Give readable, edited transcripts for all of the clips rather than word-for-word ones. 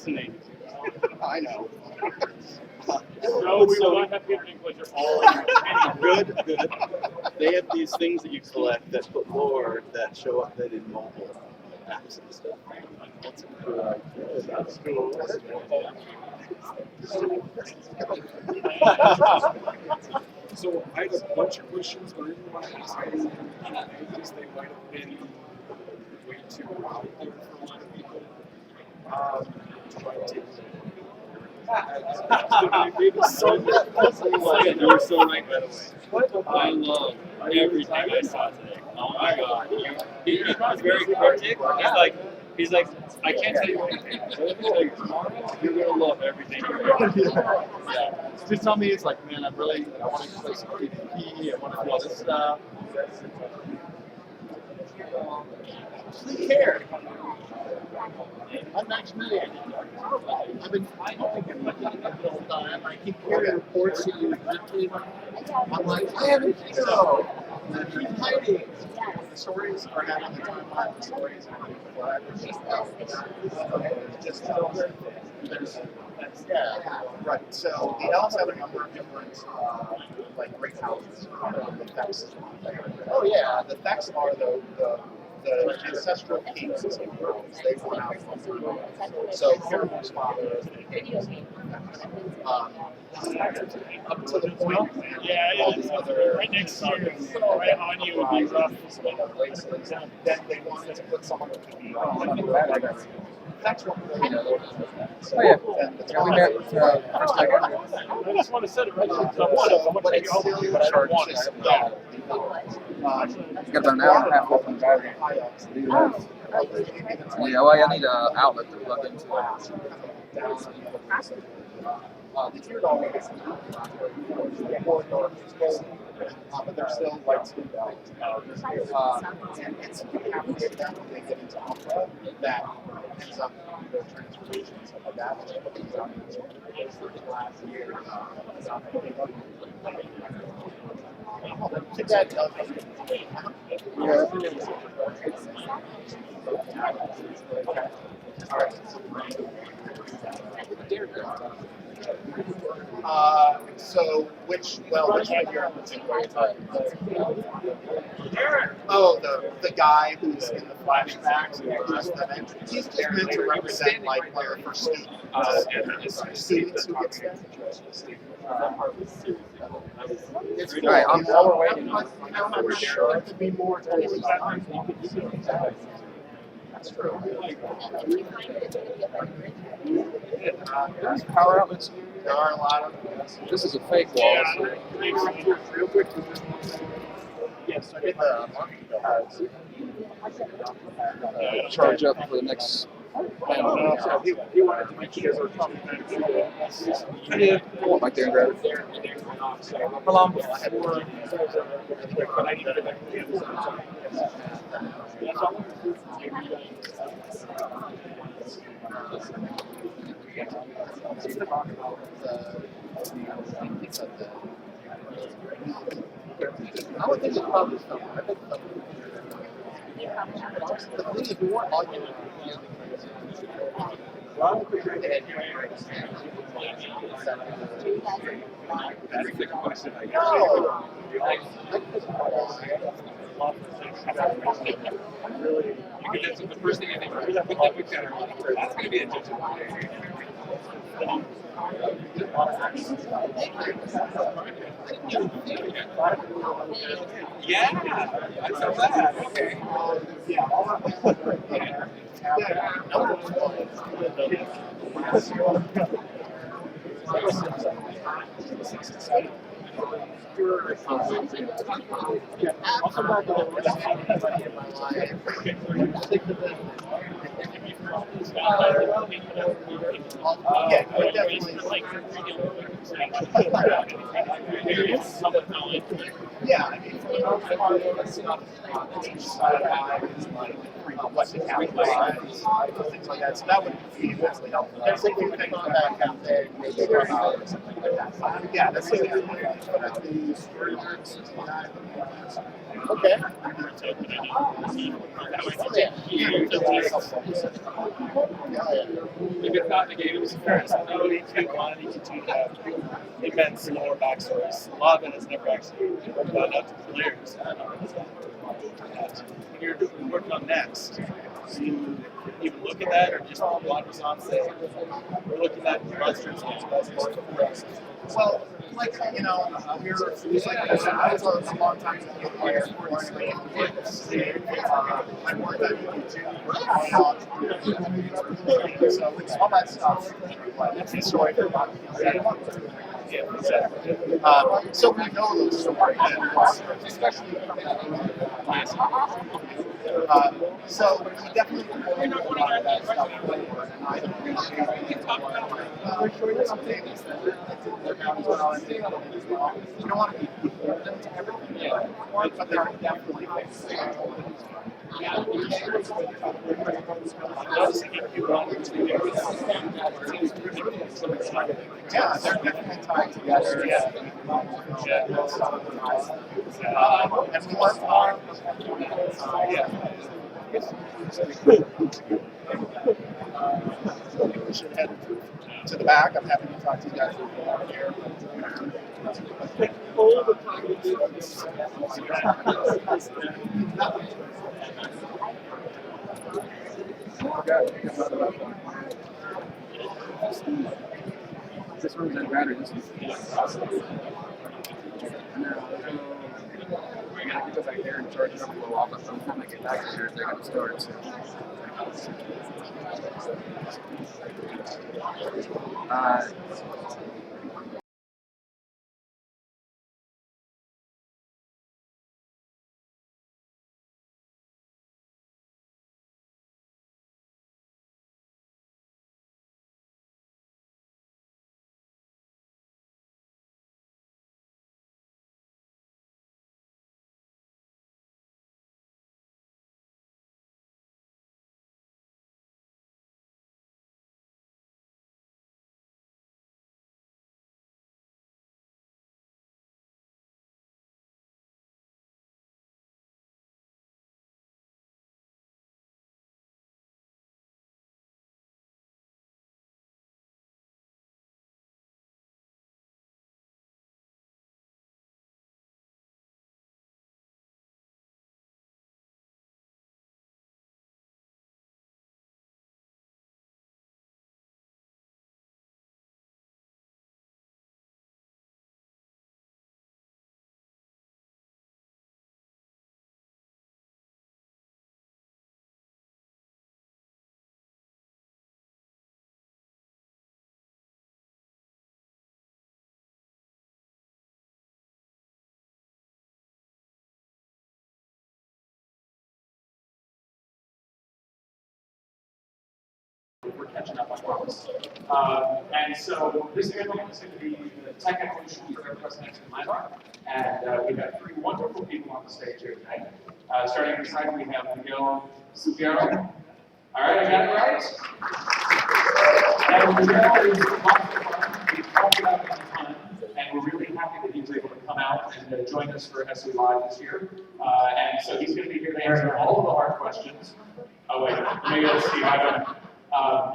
listening. I know. No, we will not have giving pleasure all Good. They have these things that you collect that put lore that show up then in mobile apps and stuff. That's a cool idea. That's cool. So I had a bunch of questions, but I didn't want to ask them because they might have been way too out there for a lot of people. Trying to. You're so right, by the way. I love everything I saw today. Oh my god. He's very cryptic. He's like, I can't tell you anything. But let me tell you, tomorrow, you're going to love everything you're going to do. Yeah. Just tell me, it's like, man, I want to play some PvP, I want to do all this stuff. Who cares? I'm not million. I've been thinking about it the whole time. I keep hearing reports that you drifted. I'm like, I have a hero. I keep hiding. The stories are having the timeline. The stories are just yeah, right. So the elves have a number of different like great houses. The Vex. Oh yeah, the Vex are the ancestral kings of worlds. They went out from so Paramour's father is the king. Up to the point all these other right next to you, right on you would be rough. Places. Then they wanted to put someone with the That's one of the Oh yeah. and the Yeah, we met first time. I just want to set it right so I want to take all the other but I don't want it. You got about an hour and a half left on the battery. Yeah, well, I need an outlet to plug into. The tear dog is more dark, but they're still light skinned elves. And it's happening to them when they get into opera that ends up their transformation and stuff like that. And it comes out in last year. Your dad does it. So which one here in particular are you talking about? Oh, the guy who's in the flashbacks and he's just meant to represent like where for students who get sent. It's Right, I'm waiting. I'm sure it could be more. That's true. There's power outlets here. There are a lot of. This is a fake wall. So Real quick. Yes, I did the marketing charge up for the next panel. He wanted to make sure we're talking about Yeah, go back there and grab it. How long? I would think it's probably something. I think the thing is, we weren't arguing. That's the question I got. Because that's the first thing I think. That's going to be a judgment. Yeah, that's so bad. Okay. I'll come back to yeah, definitely. Yeah, I mean, for the most part, it's not what to capitalize, things like that. So that would be immensely helpful. There's a few things that have been maybe or something like that. Yeah, that's it. Okay. If it's not negated, it's versatility to quantity to have immense lower backstories. A lot of it is never actually done up to the layers. When you're working on next, do you even look at that or just wanders on say, we're looking at clusters and buzzes? Well, like, you know, we're like, I was a long time ago here, I worked at so it's all that stuff. It's a story for about yeah, exactly. So we know those stories, especially so we definitely know a lot of that stuff forward, and I appreciate some things that they're down as well, and they know it as well. You don't want to be them to everything, yeah, but there are definitely things that yeah, they're definitely tied together. Yeah. And we learn more. Yeah. We should head to the back. I'm happy to talk to you guys here. This one's in battery. This one's we're gonna go back there and charge it up a little while, but by the time I get back here, they're gonna start. So. We're catching up on problems. And so this panel is going to be the tech evolution for Airbus Next in LiDAR. And we have three wonderful people on the stage here tonight. Starting beside me, we have Miguel Supiero. All right, I got it right? And Miguel is lots of fun. We've talked about it a ton. And we're really happy that he was able to come out and join us for SOE Live this year. And so he's going to be here to answer all of the hard questions. Oh, wait, maybe let's see.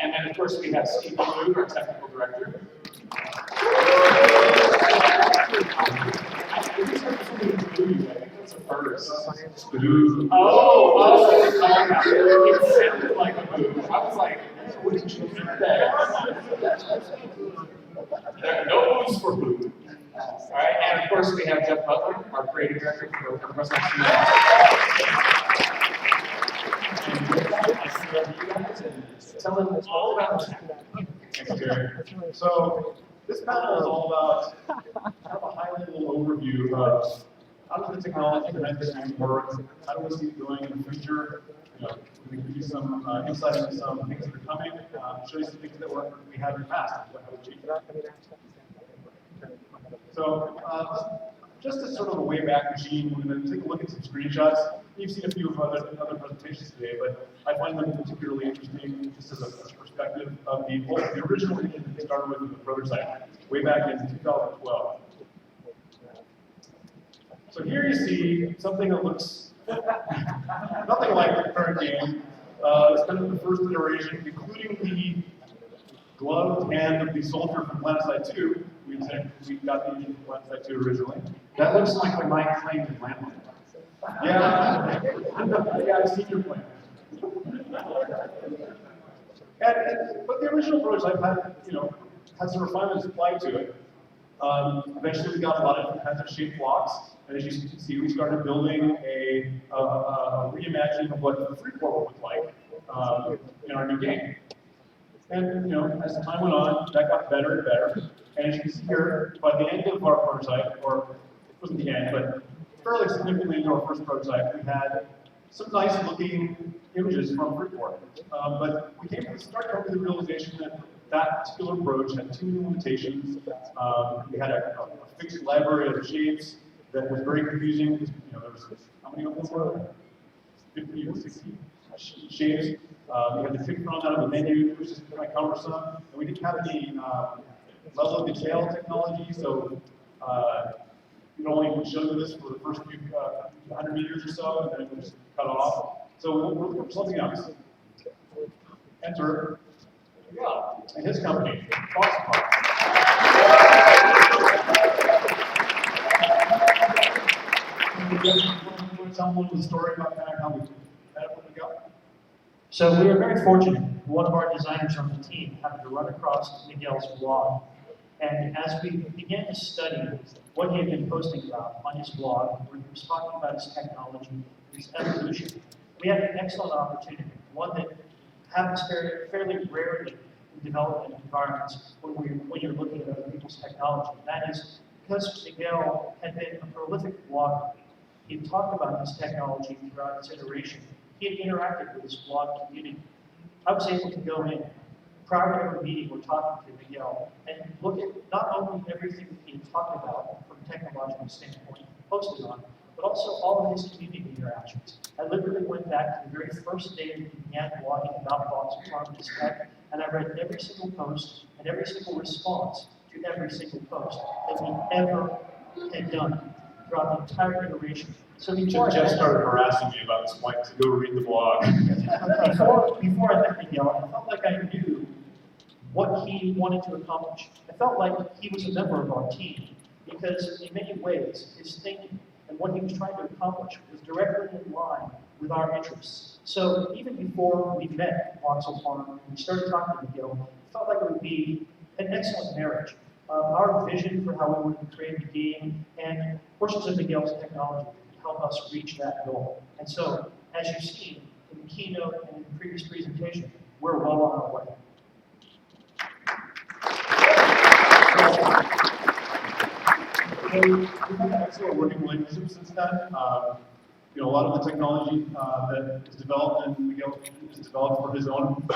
And then, of course, we have Steve Blue, our technical director. It sounded like a boo. I was like, what did you do there? No boos for boo. All right, and of course, we have Jeff Butler, our creative director for Airbus Next. Tell them all about tech. Thanks, Jerry. So this panel is all about kind of a high-level overview of how does the technology and engineering work, how do we see it going in the future. You know, we can give you some insight into some things that are coming, show you some things that we had in the past, what have we achieved. So just as sort of a way back machine, we're going to take a look at some screenshots. You've seen a few of other presentations today, but I find them particularly interesting just as a perspective of the original engine that they started with in the prototype, way back in 2012. So here you see something that looks nothing like the current game. It's kind of the first iteration, including the gloved hand of the soldier from PlanetSide 2. We got the engine from PlanetSide 2 originally. That looks like the Mike claimed in Landline. Yeah, yeah, I've seen your plan. But the original prototype had, had some refinements applied to it. Eventually, we got a lot of different kinds of shaped blocks, and as you can see, we started building a reimagining of what the 3-port would look like in our new game. And as time went on, that got better and better. And as you can see here, by the end of our prototype, or it wasn't the end, but fairly significantly into our first prototype, we had some nice looking images from 3-port. But we started coming to the realization that that particular approach had too many limitations. We had a fixed library of shapes that was very confusing. There was, how many of them were there? 50 or 60 shapes. We had to pick from out of the menu, which was kind of cumbersome. And we didn't have any level of detail technology, so we'd only show you this for the first few 100 meters or so, and then it would just cut off. So we're looking for something else. Enter and his company, Foxpark. Tell them the story about kind of how we got. So we were very fortunate. One of our designers on the team happened to run across Miguel's blog. And as we began to study what he had been posting about on his blog, where he was talking about his technology, his evolution, we had an excellent opportunity, one that happens fairly rarely in development environments when you're looking at other people's technology. That is because Miguel had been a prolific blogger. He had talked about his technology throughout its iteration. He had interacted with his blog community. I was able to go in prior to every meeting we're talking to Miguel and look at not only everything that he had talked about from a technological standpoint, posted on, but also all of his community interactions. I literally went back to the very first day that he began blogging about Voxel Farm and his tech, and I read every single post and every single response to every single post that he ever had done throughout the entire iteration. So before Jeff started harassing me about this point to go read the blog. before I met Miguel, I felt like I knew what he wanted to accomplish. I felt like he was a member of our team because in many ways, his thinking and what he was trying to accomplish was directly in line with our interests. So even before we met Voxel Farm and we started talking to Miguel, it felt like it would be an excellent marriage. Our vision for how we wanted to create the game and portions of Miguel's technology to help us reach that goal. And so, as you've seen in the keynote and in the previous presentation, we're well on our way. We've had an excellent working relationship since then. A lot of the technology that is developed and Miguel is developed for his own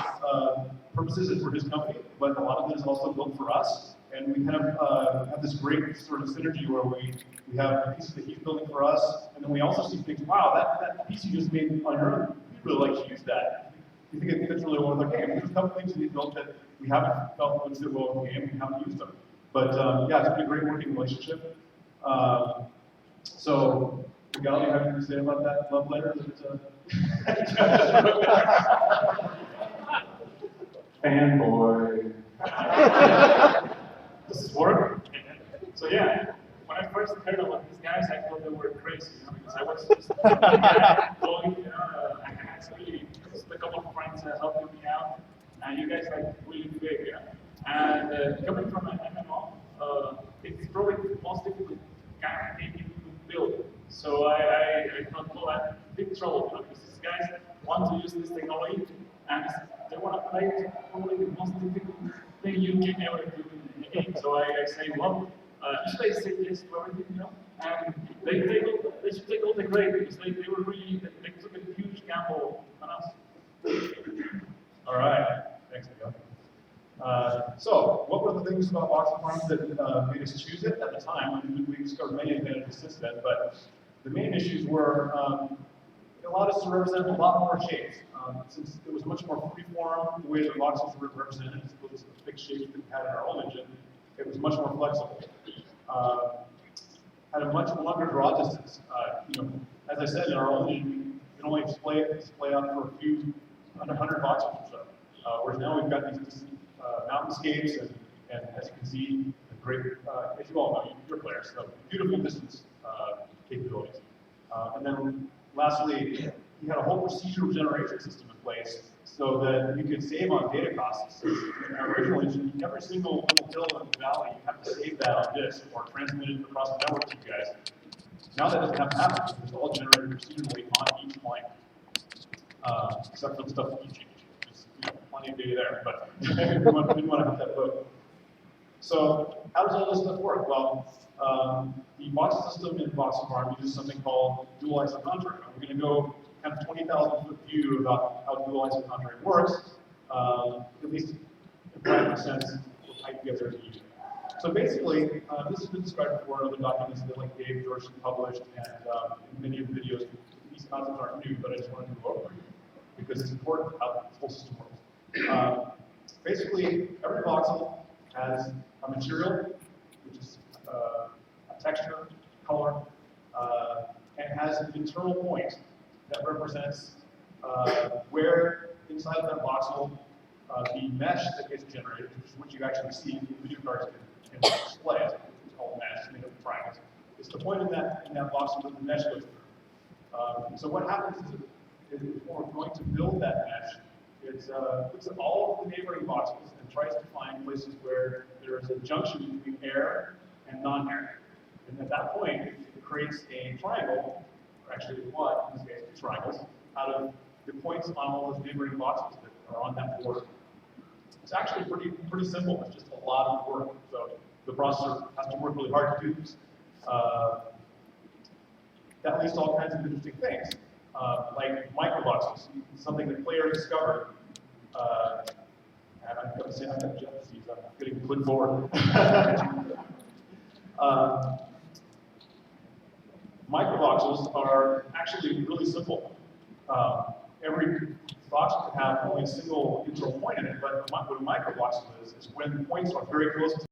purposes and for his company, but a lot of it is also built for us. And we kind of have this great sort of synergy where we have the pieces that he's building for us, and then we also see things, wow, that piece you just made on your own, we'd really like to use that. We think it fits really well with our game. There's a couple things that he's built that we haven't felt would fit well with the game, we haven't used them. But yeah, it's been a great working relationship. So, Miguel, you have anything to say about that love letter? Fanboy. This is work. So yeah, when I first heard about these guys, I thought they were crazy, because I was just going, I actually just a couple of friends helping me out, and you guys like really big, And coming from an MMO, it's probably the most difficult kind of game you could build. So I thought, well, I'm in big trouble, because these guys want to use this technology, and they want to play probably the most difficult thing you can ever do in the game. So I say, well, you guys say yes to everything, and they should take all the credit, because they were really, they took a huge gamble on us. All right, thanks, Miguel. So, what were the things about voxel farms that made us choose it at the time? And we discovered many advantages since then, but the main issues were it allowed us to represent a lot more shapes. Since it was much more freeform, the way the voxels were represented, as opposed to the fixed shapes that we had in our old engine, it was much more flexible. Had a much longer draw distance. As I said, in our old engine, we can only display out for a few, under 100 voxels or so. Whereas now we've got these mountainscapes, and as you can see, great, as you all know, you're players, so beautiful distance capabilities. And then lastly, you had a whole procedural generation system in place so that you could save on data costs. In our original engine, every single little hill and valley, you have to save that on disk or transmit it across the network to you guys. Now that doesn't have to happen. It's all generated procedurally on each line, except for the stuff that you change. There's plenty of data there, but we didn't want to have that book. So how does all this stuff work? Well, the voxel system in voxel farm uses something called dual isocontouring. We're going to go kind of 20,000-foot view about how dual isocontouring works, at least in practical sense, we'll type together as a user. So basically, this has been described before in other documents that like Dave Georgeson published, and in many of the videos. These concepts aren't new, but I just wanted to go over it because it's important how the whole system works. Basically, every voxel has a material, which is a texture, color, and has an internal point that represents where inside of that voxel the mesh that gets generated, which is what you actually see in video cards can display. It's called mesh, made of triangles. It's the point in that voxel that the mesh goes through. So what happens is when we're going to build that mesh, it looks at all of the neighboring voxels and tries to find places where there is a junction between air and non-air. And at that point, it creates a triangle, or actually what, in this case, two triangles, out of the points on all those neighboring voxels that are on that border. It's actually pretty simple. It's just a lot of work. So the processor has to work really hard to do this. That leads to all kinds of interesting things, like microvoxels, something that players discovered. And I'm going to say I'm going to jump these. I'm getting put forward. Microvoxels are actually really simple. Every voxel can have only a single internal point in it, but what a microvoxel is when points are very close to